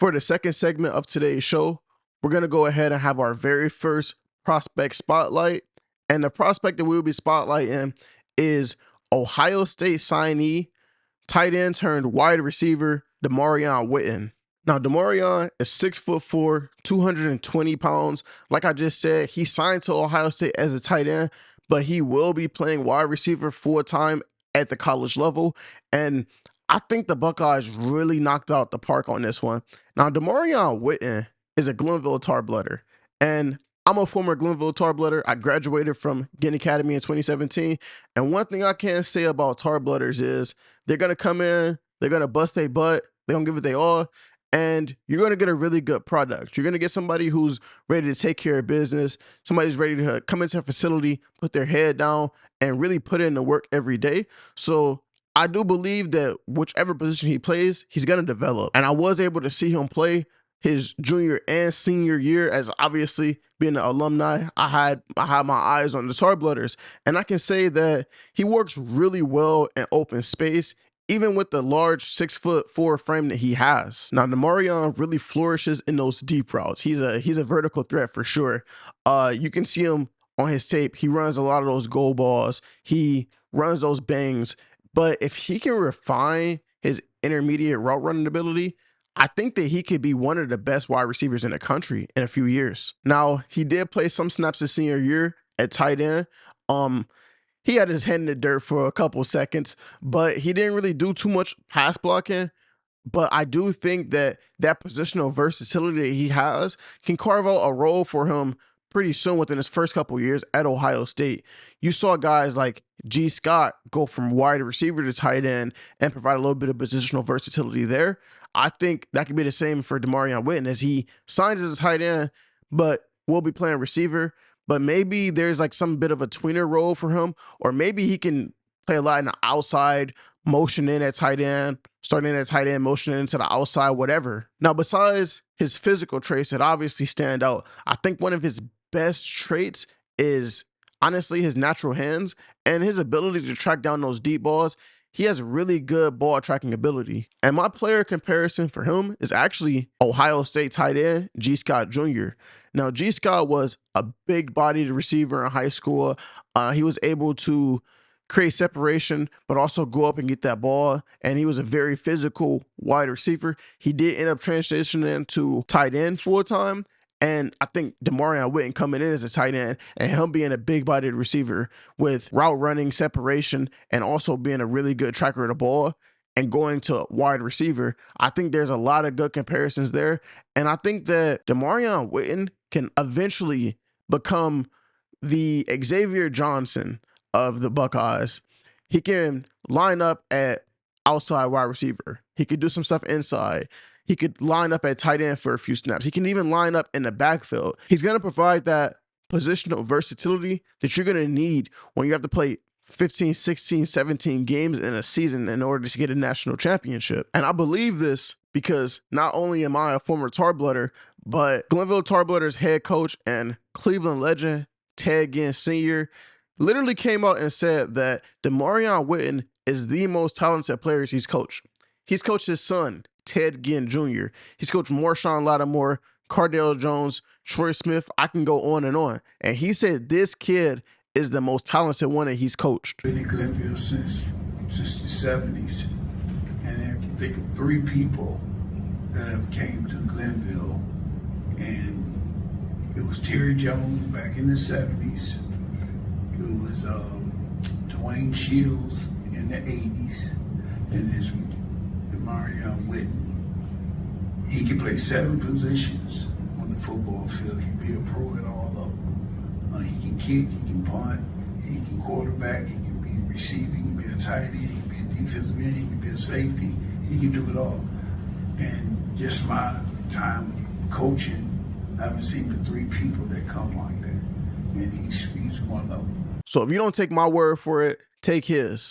For the second segment of today's show, we're going to go ahead and have our very first prospect spotlight. And the prospect that we will be spotlighting is Ohio State signee, tight end turned wide receiver, Damarion Witten. Now, Damarion is 6'4", 220 pounds. Like I just said, he signed to Ohio State as a tight end, but he will be playing wide receiver full-time at the college level. And I think the Buckeyes really knocked out the park on this one. Now, Damarion Witten is a Glenville Tarbloodder, and I'm a former Glenville Tarbloodder. I graduated from Ginn Academy in 2017, and one thing I can say about Tarblooders is they're going to come in, they're going to bust their butt, they're going to give it their all, and you're going to get a really good product. You're going to get somebody who's ready to take care of business, somebody who's ready to come into a facility, put their head down, and really put in the work every day. So I do believe that whichever position he plays, he's going to develop. And I was able to see him play his junior and senior year, as obviously being an alumni, I had my eyes on the Tarblooders. And I can say that he works really well in open space, even with the large 6'4" frame that he has. Now, Damarion really flourishes in those deep routes. He's a vertical threat for sure. You can see him on his tape. He runs a lot of those goal balls. He runs those bangs. But if he can refine his intermediate route running ability, I think that he could be one of the best wide receivers in the country in a few years. Now, he did play some snaps his senior year at tight end. He had his head in the dirt for a couple seconds, but he didn't really do too much pass blocking. But I do think that that positional versatility that he has can carve out a role for him pretty soon within his first couple years at Ohio State. You saw guys like G. Scott go from wide receiver to tight end and provide a little bit of positional versatility there. I think that could be the same for Damarion Witten, as he signed as a tight end, but will be playing receiver. But maybe there's like some bit of a tweener role for him, or maybe he can play a lot in the outside, motion in at tight end, starting in at tight end, motion into the outside, whatever. Now, besides his physical traits that obviously stand out, I think one of his best traits is honestly his natural hands and his ability to track down those deep balls. He has really good ball tracking ability. And my player comparison for him is actually Ohio State tight end G. Scott Jr. Now, G. Scott was a big-bodied receiver in high school. He was able to create separation, but also go up and get that ball. And he was a very physical wide receiver. He did end up transitioning to tight end full-time. And I think Damarion Witten coming in as a tight end and him being a big-bodied receiver with route running, separation, and also being a really good tracker of the ball and going to wide receiver, I think there's a lot of good comparisons there. And I think that Damarion Witten can eventually become the Xavier Johnson of the Buckeyes. He can line up at outside wide receiver. He could do some stuff inside. He could line up at tight end for a few snaps. He can even line up in the backfield. He's going to provide that positional versatility that you're going to need when you have to play 15, 16, 17 games in a season in order to get a national championship. And I believe this because not only am I a former Tarbloodder, but Glenville Tarblooders head coach and Cleveland legend Ted Ginn Sr. literally came out and said that Damarion Witten is the most talented players he's coached. He's coached his son, Ted Ginn Jr. He's coached Marshawn Lattimore, Cardale Jones, Troy Smith. I can go on and on. And he said this kid is the most talented one that he's coached. Been in Glenville since the 70s. And I can think of 3 people that have came to Glenville. And it was Terry Jones back in the 70s. It was Dwayne Shields in the 80s. And this Damarion Witten. He can play 7 positions on the football field. He can be a pro at all of them. He can kick, he can punt, he can quarterback, he can be receiving, he can be a tight end, he can be a defensive end, he can be a safety. He can do it all. And just my time coaching, I haven't seen the 3 people that come like that. And he's one of them. So if you don't take my word for it, take his.